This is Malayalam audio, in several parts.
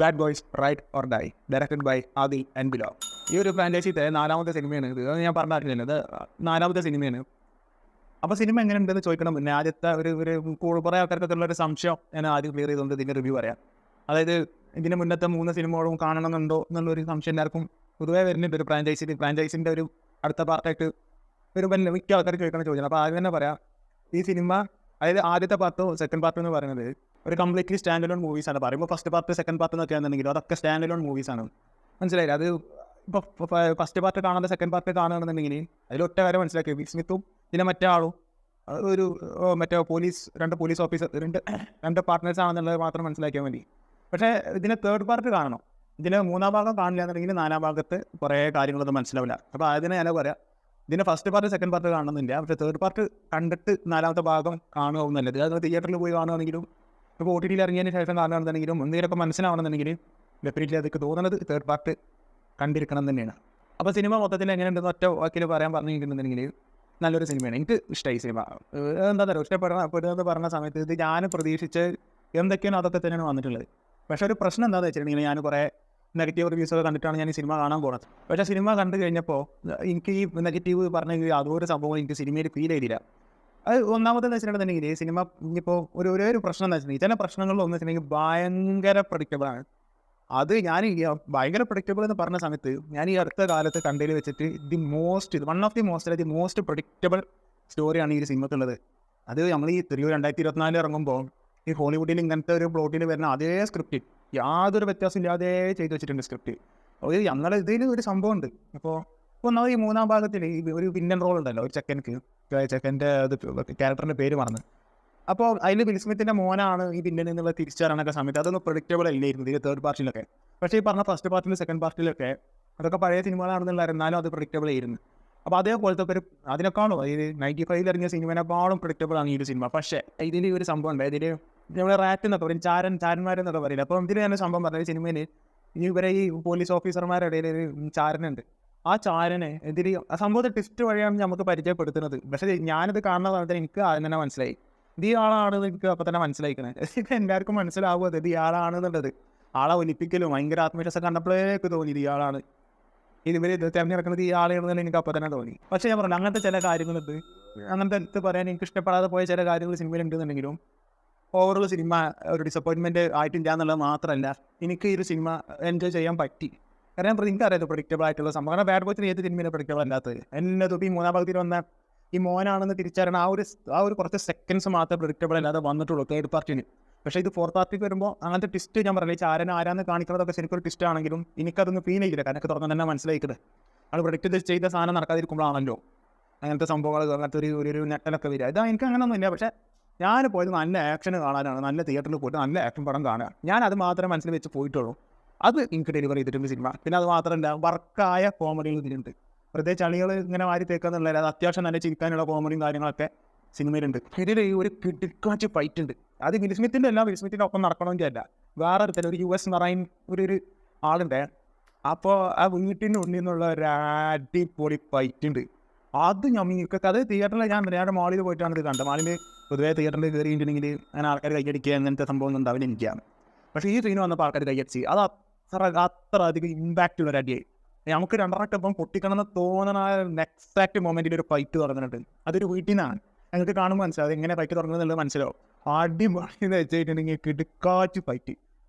Bad boys ride or die, directed by Adil and Bilall. ഈ ഒരു ഫ്രാഞ്ചൈസിയുടെ 4ാമത്തെ സിനിമയാണ് ഇത്. ഞാൻ പറഞ്ഞില്ല, ഇത് 4ാമത്തെ സിനിമയാണ്. അപ്പോൾ സിനിമ എങ്ങനെയുണ്ടെന്ന് ചോദിക്കണം മുന്നേ ആദ്യത്തെ ഒരു കുറേ ആൾക്കാർക്കുള്ള ഒരു സംശയം ഞാൻ ആദ്യം ക്ലിയർ ചെയ്തുകൊണ്ട് ഇതിൻ്റെ റിവ്യൂ പറയാം. അതായത് ഇതിന് മുന്നത്തെ 3 സിനിമകളും കാണണമെന്നുണ്ടോ എന്നുള്ളൊരു സംശയം എല്ലാവർക്കും പൊതുവേ വരുന്നുണ്ട്. ഒരു ഫ്രാഞ്ചൈസിൻ്റെ ഒരു അടുത്ത പാർട്ടായിട്ട് ഒരു മിക്ക ആൾക്കാർക്ക് ചോദിക്കണ ചോദ്യം. അപ്പോൾ ആദ്യം തന്നെ പറയാം, ഈ സിനിമ അതായത് ആദ്യത്തെ പാർട്ടോ സെക്കൻഡ് പാർട്ട് എന്ന് പറയുന്നത് ഒരു കംപ്ലീറ്റ്ലി സ്റ്റാൻഡ് അലോൺ മൂവീസാണ്. പറയുമ്പോൾ ഫസ്റ്റ് പാർട്ട് സെക്കൻഡ് പാർട്ട് എന്നൊക്കെ ആണെന്നുണ്ടെങ്കിലും അതൊക്കെ സ്റ്റാൻഡ് അലോൺ മൂവീസാണ്. മനസ്സിലായില്ല? അത് ഇപ്പോൾ ഫസ്റ്റ് പാർട്ട് കാണാതെ സെക്കൻഡ് പാർട്ട് കാണുകയാണെന്നുണ്ടെങ്കിൽ അതിൽ ഒറ്റ കാര്യം മനസ്സിലാക്കി, വിൽ സ്മിത്തും പിന്നെ മറ്റേ ആളും ഒരു മറ്റേ രണ്ട് പോലീസ് ഓഫീസർ രണ്ട് പാർട്ട്നേഴ്സ് ആണെന്നുള്ളത് മാത്രം മനസ്സിലാക്കിയാൽ മതി. പക്ഷേ ഇതിനെ തേർഡ് പാർട്ട് കാണണം. ഇതിന് 3ാം ഭാഗം കാണില്ല എന്നുണ്ടെങ്കിൽ 4ാം ഭാഗത്ത് കുറേ കാര്യങ്ങളൊന്നും മനസ്സിലാവില്ല. അപ്പോൾ അതിനെ ഞാൻ പറയാം, ഇതിന് ഫസ്റ്റ് പാർട്ട് സെക്കൻഡ് പാർട്ട് കാണണമെന്നില്ല. പക്ഷേ തേർഡ് പാർട്ട് കണ്ടിട്ട് 4ാമത്തെ ഭാഗം കാണുക നല്ലത്. അത് തിയേറ്ററിൽ പോയി കാണുകയാണെങ്കിലും ഇപ്പോൾ OTT ഇറങ്ങിയതിന് ശേഷം കാണുകയാണെന്നുണ്ടെങ്കിലും എന്തെങ്കിലുമൊക്കെ മനസ്സിലാവണമെന്നുണ്ടെങ്കിൽ ഡെഫിനറ്റ്ലി അതൊക്കെ തോന്നുന്നത് തേർഡ് പാർട്ട് കണ്ടിരിക്കണം തന്നെയാണ്. അപ്പോൾ സിനിമ മൊത്തത്തിൽ എങ്ങനെയുണ്ടെന്ന് ഒറ്റ വാക്കിൽ പറയാൻ പറഞ്ഞിരിക്കുന്നുണ്ടെങ്കിൽ നല്ലൊരു സിനിമയാണ്. എനിക്ക് ഇഷ്ടമായി സിനിമ. എന്താ പറയുക, ഇഷ്ടപ്പെടുന്നത് പറഞ്ഞ സമയത്ത് ഇത് ഞാൻ പ്രതീക്ഷിച്ച് എന്തൊക്കെയാണ് അതൊക്കെ തന്നെയാണ് വന്നിട്ടുള്ളത്. പക്ഷേ ഒരു പ്രശ്നം എന്താണെന്ന് വെച്ചിട്ടുണ്ടെങ്കിൽ ഞാൻ കുറേ നെഗറ്റീവ് റിവ്യൂസൊക്കെ കണ്ടിട്ടാണ് ഞാൻ ഈ സിനിമ കാണാൻ പോകുന്നത്. പക്ഷേ സിനിമ കണ്ടു കഴിഞ്ഞപ്പോൾ എനിക്ക് ഈ നെഗറ്റീവ് പറഞ്ഞെങ്കിൽ അതൊരു സംഭവം എനിക്ക് സിനിമയിൽ ഫീൽ ചെയ്തില്ല. അത് ഒന്നാമതെന്ന് വെച്ചിട്ടുണ്ടെങ്കിൽ ഈ സിനിമ ഇനിയിപ്പോൾ ഒരു പ്രശ്നം എന്ന് വെച്ചിട്ടുണ്ടെങ്കിൽ ചില പ്രശ്നങ്ങളിലൊന്നും വെച്ചിട്ടുണ്ടെങ്കിൽ ഭയങ്കര പ്രഡിക്റ്റബിളാണ്. അത് ഞാൻ ഭയങ്കര പ്രഡിക്റ്റബിൾ എന്ന് പറഞ്ഞ സമയത്ത് ഞാൻ ഈ അടുത്ത കാലത്ത് കണ്ടതിൽ വെച്ചിട്ട് one of the most predictable സ്റ്റോറിയാണ് ഈ ഒരു സിനിമക്കുള്ളത്. അത് നമ്മൾ ഈ 2024 ഇറങ്ങുമ്പോൾ ഈ ഹോളിവുഡിൽ ഇങ്ങനത്തെ ഒരു പ്ലോട്ടിൽ വരുന്ന അതേ സ്ക്രിപ്റ്റ് യാതൊരു വ്യത്യാസമില്ലാതെ ചെയ്തു വെച്ചിട്ടുണ്ട് സ്ക്രിപ്റ്റ്. ഒരു ഞങ്ങളുടെ ഇതിൽ ഒരു സംഭവമുണ്ട്. അപ്പോൾ ഒന്നാമത് ഈ 3ാം ഭാഗത്തിൽ ഒരു വില്ലൻ റോൾ ഉണ്ടല്ലോ, ഒരു ചെക്കൻ്റെ ക്യാരക്ടറിൻ്റെ പേര് മറന്ന്. അപ്പോൾ അതിൽ വിൽ സ്മിത്തിൻ്റെ മോനാണ് ഈ വില്ലൻ എന്നുള്ള തിരിച്ചറിയാനൊക്കെ സമയത്ത് അതൊന്നും പ്രഡിക്റ്റബിൾ അല്ലായിരുന്നു ഇതിൽ തേർഡ് പാർട്ടിലൊക്കെ. പക്ഷേ ഈ പറഞ്ഞ ഫസ്റ്റ് പാർട്ടിലും സെക്കൻഡ് പാർട്ടിലൊക്കെ അതൊക്കെ പഴയ സിനിമകളാണെന്നുള്ളായിരുന്നാലും അത് പ്രഡിക്റ്റബിൾ ആയിരുന്നു. അപ്പോൾ അതേപോലത്തെ ഒരു അതിനേക്കാളും അതായത് 95 ഇറങ്ങിയ സിനിമേനേക്കാളും പ്രഡിക്റ്റബിൾ ആണ് ഈ ഒരു സിനിമ. പക്ഷേ ഇതിൽ ഒരു സംഭവം ഉണ്ട്. ഇതിൽ നമ്മളെ റാറ്റ് എന്നൊക്കെ പറയും, ചാരന്മാരെന്നൊക്കെ പറയില്ല. അപ്പോൾ ഇതിൽ തന്നെ സംഭവം പറഞ്ഞ സിനിമയിൽ ഇവരെ ഈ പോലീസ് ഓഫീസർമാരുടെ ഇടയിൽ ഒരു ചാരനുണ്ട്. ആ ചാരനെ ഇതിൽ ആ സംഭവത്തെ ട്വിസ്റ്റ് വഴിയാണ് നമുക്ക് പരിചയപ്പെടുത്തുന്നത്. പക്ഷേ ഞാനിത് കാണുന്ന സമയത്ത് എനിക്ക് ആദ്യം തന്നെ മനസ്സിലായി ഇത് ഈ ആളാണെന്ന്. എനിക്ക് അപ്പോൾ തന്നെ മനസ്സിലായിക്കണേ, ഇത് എല്ലാവർക്കും മനസ്സിലാവുക ഇത് ഈ ആളാണെന്നുള്ളത്. ആളെ ഒലിപ്പിക്കലും ഭയങ്കര ആത്മവിശ്വാസം കണ്ടപ്പോഴേക്ക് തോന്നി ഇത് ഇയാളാണ്, ഇവർ തിരഞ്ഞെടുക്കുന്നത് ഈ ആളാണെന്ന് എനിക്ക് അപ്പോൾ തന്നെ തോന്നി. പക്ഷേ ഞാൻ പറഞ്ഞു അങ്ങനത്തെ ചില കാര്യങ്ങളുണ്ട്, അങ്ങനത്തെ എടുത്ത് പറയാൻ എനിക്ക് ഇഷ്ടപ്പെടാതെ പോയ ചില കാര്യങ്ങൾ സിനിമയിൽ ഉണ്ടെന്നുണ്ടെങ്കിലും ഓവറോൾ സിനിമ ഒരു ഡിസപ്പോയിൻമെൻറ്റ് ആയിട്ടില്ല എന്നുള്ളത് മാത്രമല്ല, എനിക്ക് ഈ ഒരു സിനിമ എൻജോയ് ചെയ്യാൻ പറ്റി. കാരണം എനിക്കറിയാം പ്രഡിക്റ്റബിൾ ആയിട്ടുള്ള സംഭവം. കാരണം ബാഡ് ബോയ്സിന് ഏത് സിനിമയിലും പ്രഡിക്റ്റബിൾ അല്ലാത്തത് എന്നതും ഈ 3ാം ഭാഗത്തിൽ വന്ന ഈ മോനാണെന്ന് തിരിച്ചറിയണം ആ ഒരു കുറച്ച് സെക്കൻഡ്സ് മാത്രമേ പ്രഡിക്റ്റബിൾ അല്ലാതെ വന്നിട്ടുള്ളൂ തേർഡ് പാർട്ടിന്. പക്ഷേ ഇത് ഫോർത്ത് പാർട്ടിക്ക് വരുമ്പോൾ അങ്ങനത്തെ ട്വിസ്റ്റ് ഞാൻ പറഞ്ഞില്ല, ചാരൻ ആരാന്ന് കാണിക്കുന്നതൊക്കെ ശരിക്കും ഒരു ട്വിസ്റ്റ് ആണെങ്കിലും എനിക്കതൊന്നും ഫീൽ ചെയ്യില്ല. കാരണം എനിക്ക് തുറന്ന് തന്നെ മനസ്സിലാക്കുന്നത് അത് പ്രഡിക്റ്റ് ചെയ്ത സാധനം നടക്കാതിരിക്കുമ്പോഴാണല്ലോ അങ്ങനത്തെ സംഭവങ്ങൾ, അങ്ങനത്തെ ഒരു നെട്ടലൊക്കെ വരിക. ഇതാ എനിക്ക് അങ്ങനെയൊന്നും ഇല്ല. പക്ഷേ ഞാൻ പോയത് നല്ല ആക്ഷൻ കാണാനാണ്, നല്ല തിയേറ്ററിൽ പോയിട്ട് നല്ല ആക്ഷൻ പടം കാണുക. ഞാൻ അത് മാത്രമേ മനസ്സിൽ വെച്ച് പോയിട്ടുള്ളൂ. അത് എനിക്ക് ഡെലിവറി ചെയ്തിട്ടുണ്ട് സിനിമ. പിന്നെ അത് മാത്രമല്ല വർക്കായ കോമഡികൾ ഇതിലുണ്ട്. പ്രത്യേകിച്ച് അണികൾ ഇങ്ങനെ മാറി തേക്കാന്നുള്ളത്, അത് അത്യാവശ്യം നല്ല ചിരിക്കാനുള്ള കോമഡിയും കാര്യങ്ങളൊക്കെ സിനിമയിലുണ്ട്. ഇതിൽ ഒരു കിടുക്കാച്ച് ഫൈറ്റ് ഉണ്ട്. അത് വിൽ സ്മിത്തിൻ്റെ അല്ല, വിൽ സ്മിത്തിൻ്റെ ഒപ്പം നടക്കണമെങ്കിൽ അല്ല, വേറെ അടുത്തല്ല ഒരു US മറൈൻ ഒരു ആളുണ്ട്. അപ്പോൾ ആ വീട്ടിൻ്റെ ഉള്ളിൽ നിന്നുള്ള ഒരു അടിപൊളി ഫൈറ്റ് ഉണ്ട്. അത് ഞമ്മക്കൊക്കെ അത് തിയേറ്ററിൽ ഞാൻ മാളിൽ പോയിട്ടാണ് ഇത് കണ്ടത്. മാളിൽ പൊതുവേ തിയേറ്ററിൽ കയറിയിട്ടുണ്ടെങ്കിൽ അങ്ങനെ ആൾക്കാർ കൈയടിക്കുക അങ്ങനത്തെ സംഭവം ഒന്നും ഉണ്ടാവില്ല എനിക്കാണ്. പക്ഷേ ഈ സീൻ വന്നപ്പോൾ ആൾക്കാർ കൈയടിച്ച് അത് അത്ര അധികം ഇമ്പാക്റ്റ് ഉള്ള ഒരു അടിയായി. നമുക്ക് രണ്ടരട്ടപ്പം പൊട്ടിക്കണമെന്ന് തോന്നുന്ന എക്സാക്ട് മൊമെൻറ്റിൽ ഒരു ഫൈറ്റ് തുടങ്ങുന്നുണ്ട്. അതൊരു വീട്ടിൽ നിന്നാണ്. ഞങ്ങൾക്ക് കാണുമ്പോൾ മനസ്സിലാവും എങ്ങനെ ഫൈറ്റ് തുടങ്ങുന്നുള്ളത് മനസ്സിലാവും. അടിപൊളി എന്ന് വെച്ചിട്ടുണ്ടെങ്കിൽ കിടുക്കാച്ച് ഫൈറ്റ്.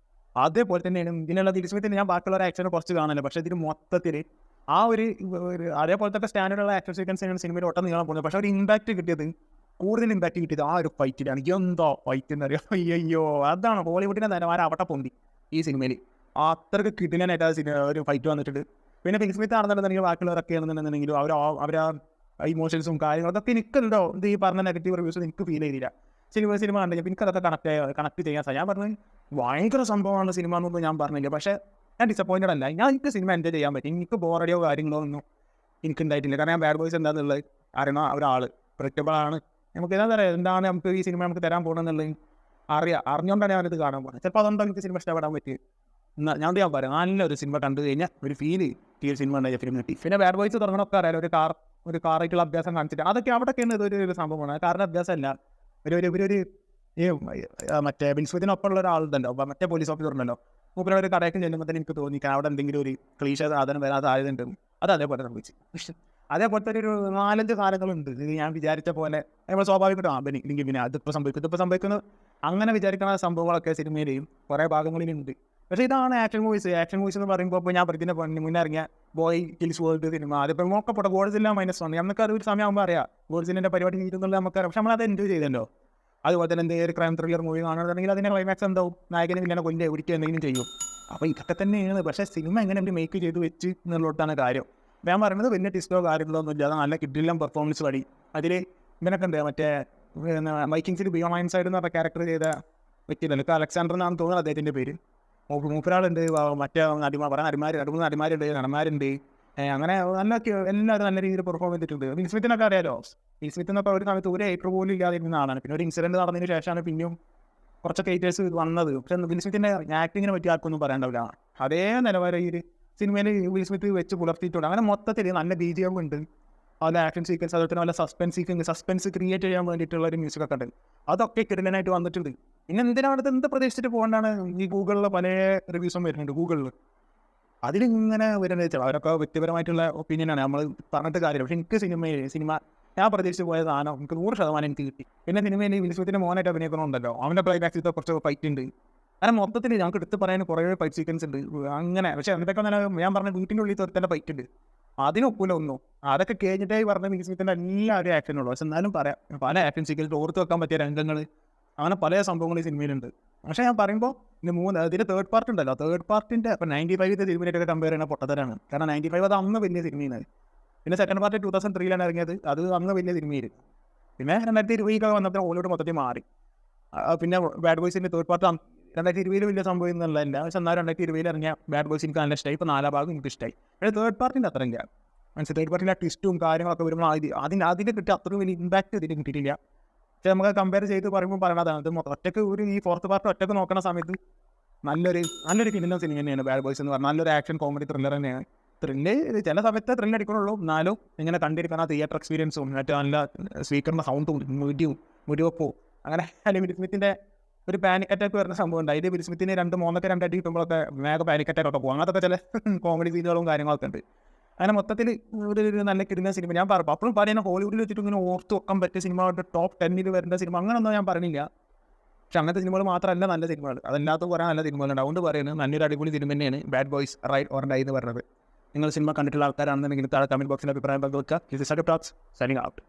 അതേപോലെ തന്നെയാണ് ഇതിനുള്ള വിൽ സ്മിത്തിന് ഞാൻ ബാക്കിയുള്ള ആക്ഷനെ കുറച്ച് കാണാനില്ല. പക്ഷേ ഇതിന് മൊത്തത്തിൽ ആ ഒരു അതേപോലത്തെ സ്റ്റാൻഡേർഡുള്ള ആക്ഷൻ സീക്വൻസ് സിനിമയിൽ ഒട്ടം നീളാൻ പോകുന്നത്. പക്ഷേ ഒരു ഇമ്പാക്റ്റ് കിട്ടിയത് കൂടുതൽ ഇമ്പാക്റ്റ് കിട്ടിയത് ആ ഒരു ഫൈറ്റിലാണ്. എന്തോ ഫൈറ്റ് എന്നറിയാം. അയ്യോ അതാണ് ഹോളിവുഡിൻ്റെ നിലവാരം അവിടെ പൊന്തി ഈ സിനിമയിൽ. അത്രയ്ക്ക് കിട്ടിനായിട്ട് ഒരു ഫൈറ്റ് വന്നിട്ടുണ്ട്. പിന്നെ വിൽ സ്മിത്ത് ആണെന്നുണ്ടെങ്കിൽ ബാക്കിയുള്ളവരൊക്കെ ആണെന്നുണ്ടെങ്കിലും അവരാ ഇമോഷൻസും കാര്യങ്ങളും അതൊക്കെ എനിക്കുണ്ടോ ഇത് ഈ പറഞ്ഞ നെഗറ്റീവ് റിവ്യൂസ് എനിക്ക് ഫീൽ ചെയ്തില്ല. സിനിമ കണ്ടെങ്കിൽ എനിക്കതൊക്കെ കണക്ട് ചെയ്യാൻ സാധിക്കും. ഞാൻ പറഞ്ഞു ഭയങ്കര സംഭവമാണ് സിനിമ എന്നൊന്നും ഞാൻ പറഞ്ഞില്ല. പക്ഷേ ഞാൻ ഡിസപ്പോയിൻറ്റഡ് അല്ല. എനിക്ക് സിനിമ എൻജോയ് ചെയ്യാൻ പറ്റും. എനിക്ക് ബോറടിയോ കാര്യങ്ങളോ ഒന്നും എനിക്കുണ്ടായിട്ടില്ല. കാരണം ഞാൻ ബാഡ് ബോയ്സ് എന്താണെന്നുള്ളത് അറിയണ ഒരാൾ പ്രഡിക്റ്റബിളാണ്. നമുക്ക് എന്താ പറയുക, എന്താണ് നമുക്ക് ഈ സിനിമ നമുക്ക് തരാൻ പോകണമെന്നുള്ളത് അറിഞ്ഞുകൊണ്ടാണ് ഞാനിത് കാണാൻ പോകുന്നത്. ചിലപ്പോൾ അതുകൊണ്ടോ എനിക്ക് സിനിമ ഇഷ്ടപ്പെടാൻ പറ്റും. ഞാൻ പറയാം, നല്ലൊരു സിനിമ കണ്ടു കഴിഞ്ഞാൽ ഒരു ഫീല് ഈ ഒരു സിനിമ ഉണ്ടായ ഫിലിം കിട്ടി. പിന്നെ ബാഡ് ബോയ്സ് തുടങ്ങണമൊക്കെ അറിയാലോ, ഒരു കാറായിട്ടുള്ള അഭ്യാസം കാണിച്ചിട്ട് അതൊക്കെ അവിടെയൊക്കെയാണ് ഇതൊരു സംഭവമാണ്. കാറിൻ്റെ അഭ്യാസമല്ല, ഒരു മറ്റേ വിൽ സ്മിത്തിനൊപ്പം ഉള്ള ഒരാളുണ്ടല്ലോ, മറ്റേ പോലീസ് ഓഫീസർ ഉണ്ടല്ലോ, മൂപ്പര് ഒരു കടയൊക്കെ ചെല്ലുമ്പോൾ തന്നെ എനിക്ക് തോന്നി അവിടെ എന്തെങ്കിലും ഒരു ക്ലീശ സാധനം വരാൻ സാധ്യതയുണ്ട്. അത് അതേപോലെ സംഭവിച്ചു. അതേപോലത്തെ ഒരു 4-5 സാധനങ്ങളുണ്ട്. ഇത് ഞാൻ വിചാരിച്ച പോലെ നമ്മൾ സ്വാഭാവികമായിട്ടും ഇല്ലെങ്കിൽ പിന്നെ ഇതിപ്പോൾ സംഭവിക്കുന്നത് അങ്ങനെ വിചാരിക്കുന്ന സംഭവങ്ങളൊക്കെ സിനിമയിലെയും കുറേ ഭാഗങ്ങളിലുണ്ട്. പക്ഷേ ഇതാണ് ആക്ഷൻ മൂവീസ് എന്ന് പറയുമ്പോൾ ഇപ്പോൾ ഞാൻ പ്രതിനെ മുന്നേ ഇറങ്ങിയ ബോയ് കിൽസ് വേൾഡ് സിനിമ അതിപ്പോൾ നോക്കപ്പെട്ട ഗോഡ്സില്ല -1 നമുക്ക് അത് ഒരു സമയമാകുമ്പോൾ അറിയാം ഗോഡ്സിലിൻ്റെ പരിപാടി ചെയ്യുന്നുള്ളത് നമുക്കറിയാം. പക്ഷെ നമ്മളത് എൻജോയ് ചെയ്തല്ലോ. അതുപോലെ തന്നെ എന്തെങ്കിലും ഒരു ക്രൈം ത്രില്ലർ മൂവി കാണുകയാണെങ്കിൽ അതിൻ്റെ ക്ലൈമാക്സ് എന്താവും, നായകനെ വില്ലനെ കൊല്ലുക ഒരിക്കലും എന്തെങ്കിലും ചെയ്യും. അപ്പോൾ ഇതൊക്കെ തന്നെയാണ്. പക്ഷേ സിനിമ എങ്ങനെ അവർ മേക്ക് ചെയ്ത് വെച്ച് എന്നുള്ളതാണ് കാര്യം. ഞാൻ പറയുന്നത് വലിയ ടിസ്റ്റോ കാര്യങ്ങളോ ഒന്നും ഇല്ലാതെ നല്ല കിഡിലും പെർഫോമൻസ് വഴി അതിൽ ഇവനൊക്കെ ഉണ്ട്. മറ്റേ വൈക്കിങ്സിൽ ബിയോ മൈൻഡ് സൈഡ് എന്ന് പറഞ്ഞ ക്യാരക്ടർ ചെയ്ത വ്യക്തിയുണ്ട്, അലക്സാണ്ടർ എന്നാണ് തോന്നുന്നത് അദ്ദേഹത്തിൻ്റെ പേര്. മൂപ്പരാളുണ്ട്, മറ്റേ രണ്ട് മൂന്ന് നടിമാരുണ്ട്, നടന്മാരുണ്ട്. അങ്ങനെ എല്ലാവരും നല്ല രീതിയിൽ പെർഫോം ചെയ്തിട്ടുണ്ട്. വിൽ സ്മിത്തിനൊക്കെ അറിയാലോ. വിൽ സ്മിത്ത് എന്നൊക്കെ ഒരു സമയത്ത് ഒരു ഏറ്റർ പോലും ഇല്ലാതിരുന്ന ആളാണ്. പിന്നെ ഒരു ഇൻസിഡൻറ്റ് നടന്നതിന് ശേഷമാണ് പിന്നെയും കുറച്ചൊക്കെ ഹേറ്റേഴ്സ് വന്നത്. പക്ഷേ വിൽ സ്മിത്തിൻ്റെ ആക്ടിങ്ങിനെ പറ്റി ആർക്കൊന്നും പറയാണ്ടാവില്ല. അതേ നിലവാരം ഈ ഒരു സിനിമയിൽ വിൽ സ്മിത്ത് വെച്ച് പുലർത്തിയിട്ടുണ്ട്. അങ്ങനെ മൊത്തത്തിൽ നല്ല BGM ഉണ്ട്, നല്ല ആക്ഷൻ സീക്വൻസ്, അതുപോലെ നല്ല സസ്പെൻസ് ക്രിയേറ്റ് ചെയ്യാൻ വേണ്ടിയിട്ടുള്ള ഒരു മ്യൂസിക്കൊക്കെ ഉണ്ട്. അതൊക്കെ കിടലനായിട്ട് വന്നിട്ടുണ്ട്. പിന്നെ എന്ത് പ്രതീക്ഷിച്ചിട്ട് പോകേണ്ടാണ് ഈ ഗൂഗിളിൽ പല റിവ്യൂസും വരുന്നുണ്ട്. ഗൂഗിളിൽ അതിലിങ്ങനെ വരുന്നത് വെച്ചാൽ അവരൊക്കെ വ്യക്തിപരമായിട്ടുള്ള ഒപ്പീനിയനാണ്, നമ്മൾ പറഞ്ഞിട്ട് കാര്യമില്ല. പക്ഷേ എനിക്ക് സിനിമ ഞാൻ പ്രതീക്ഷിച്ച് പോയ സാധനം എനിക്ക് 100% എനിക്ക് കിട്ടി. പിന്നെ സിനിമയിൽ വിൽ സ്മിത്തിൻ്റെ മോനായിട്ട് അഭിനയിക്കണമുണ്ടല്ലോ, അവൻ്റെ ക്ലൈമാക്സിലത്തെ കുറച്ച് ഫൈറ്റ് ഉണ്ട്. അങ്ങനെ മൊത്തത്തിൽ ഞങ്ങൾക്ക് എടുത്ത് പറയാൻ കുറേ ഫൈറ്റ് സീക്വൻസ് ഉണ്ട് അങ്ങനെ. പക്ഷേ അതിൻ്റെയൊക്കെ നല്ല ഞാൻ പറഞ്ഞ വീട്ടിൻ്റെ ഉള്ളിൽ തന്നെ ഫൈറ്റ് ഉണ്ട്, അതിനൊപ്പില്ല ഒന്നും. അതൊക്കെ കഴിഞ്ഞിട്ടായി പറഞ്ഞ വിൽ സ്മിത്തിൻ്റെ എല്ലാവരും ആക്ഷനുള്ളൂ. പക്ഷെ എന്നാലും പറയാം പല ആക്ഷൻ സീക്വൻസ് ഓർത്ത് വെക്കാൻ പറ്റിയ രംഗങ്ങൾ അങ്ങനെ പല സംഭവങ്ങൾ ഈ സിനിമയിലുണ്ട്. പക്ഷേ ഞാൻ പറയുമ്പോൾ ഇതിൻ്റെ തേർഡ് പാർട്ട് ഉണ്ടല്ലോ, തേർഡ് പാർട്ടിൻ്റെ ഇപ്പോൾ 95 സിനിമയായിട്ടൊക്കെ കമ്പയർ ചെയ്യുന്ന പൊട്ടത്തരാണ്. കാരണം 95 അത് അന്ന് വലിയ സിനിമയാണ്. പിന്നെ സെക്കൻഡ് പാർട്ട് 2003 ഇറങ്ങിയത്, അത് അന്ന് വലിയ സിനിമയായിരുന്നു. പിന്നെ 2020 വന്നപ്പോൾ ഓലോട് മൊത്തത്തിൽ മാറി. പിന്നെ ബാഡ് ബോയ്സിൻ്റെ തേർഡ് പാർട്ട് 2020 വലിയ സംഭവം എന്നുള്ളതല്ല. പക്ഷെ എന്നാൽ 2020 ഇറങ്ങിയ ബാഡ് ബോയ്സ് എനിക്ക് നല്ല ഇഷ്ടമായി. ഇപ്പോൾ 4 ഭാഗം എനിക്ക് ഇഷ്ടമായി. പക്ഷേ തേർഡ് പാർട്ടിൻ്റെ അത്ര ഇല്ല. തേർഡ് പാർട്ടിൻ്റെ ട്വിസ്റ്റും കാര്യങ്ങളൊക്കെ വരുമ്പോൾ അതിൻ്റെ കിട്ടിയ അത്രയും വലിയ ഇമ്പാക്റ്റ് ഇതിന് കിട്ടിയിട്ടില്ല. പക്ഷേ നമുക്ക് കമ്പയർ ചെയ്ത് പറയുമ്പോൾ പറയണതാണ് ഇത് ഒറ്റയ്ക്ക് ഈ ഫോർത്ത് പാർട്ട് ഒറ്റയ്ക്ക് നോക്കുന്ന സമയത്ത് നല്ലൊരു കിടിലൻ സിനിമ തന്നെയാണ് ബാഡ് ബോയ്സ് എന്ന് പറഞ്ഞാൽ. നല്ലൊരു ആക്ഷൻ കോമഡി ത്രില്ലർ തന്നെയാണ്. ചില സമയത്ത് ത്രില്ലടിക്കണുള്ളൂ, എന്നാലും ഇങ്ങനെ കണ്ടിരിക്കുന്ന തിയേറ്റർ എക്സ്പീരിയൻസും മറ്റേ നല്ല സ്പീക്കറിൻ്റെ സൗണ്ടും മുടിവെപ്പോ അങ്ങനെ. അല്ലെങ്കിൽ വിൽ സ്മിത്തിൻ്റെ ഒരു പാനിക് അറ്റാക്ക് വരുന്ന സംഭവം ഉണ്ട്. അതിൽ വിൽ സ്മിത്തിന് 2 അടി കിട്ടുമ്പോഴൊക്കെ വേഗം പാനിക് അറ്റാക്കൊക്കെ പോകും. അങ്ങനത്തെ ചില കോമഡി സീനുകളും കാര്യങ്ങളൊക്കെ ഉണ്ട്. അങ്ങനെ മൊത്തത്തിൽ ഒരു നല്ല കിട്ടുന്ന സിനിമ. ഞാൻ പറഞ്ഞു അപ്പോഴും പറയുന്ന ഹോളിവുഡിൽ വെച്ചിട്ട് ഇങ്ങനെ ഓർത്ത് വെക്കാൻ പറ്റിയ സിനിമകളുടെ ടോപ്പ് 10 വരുന്ന സിനിമ അങ്ങനെയൊന്നും ഞാൻ പറഞ്ഞില്ല. പക്ഷെ അങ്ങനത്തെ സിനിമകൾ മാത്രമല്ല നല്ല സിനിമകൾ, അതല്ലാത്ത കുറേ നല്ല സിനിമകളുണ്ട്. അതുകൊണ്ട് പറയുന്നത് നല്ലൊരു അടിപൊളി സിനിമ തന്നെയാണ് bad boys ride or dye എന്ന് പറയുന്നത്. നിങ്ങൾ സിനിമ കണ്ടിട്ടുള്ള ആൾക്കാരാണെന്നുണ്ടെങ്കിൽ താഴെ കമൻറ്റ് ബോക്സിൽ അഭിപ്രായം പങ്കുവെക്കുക. This is talks signing out.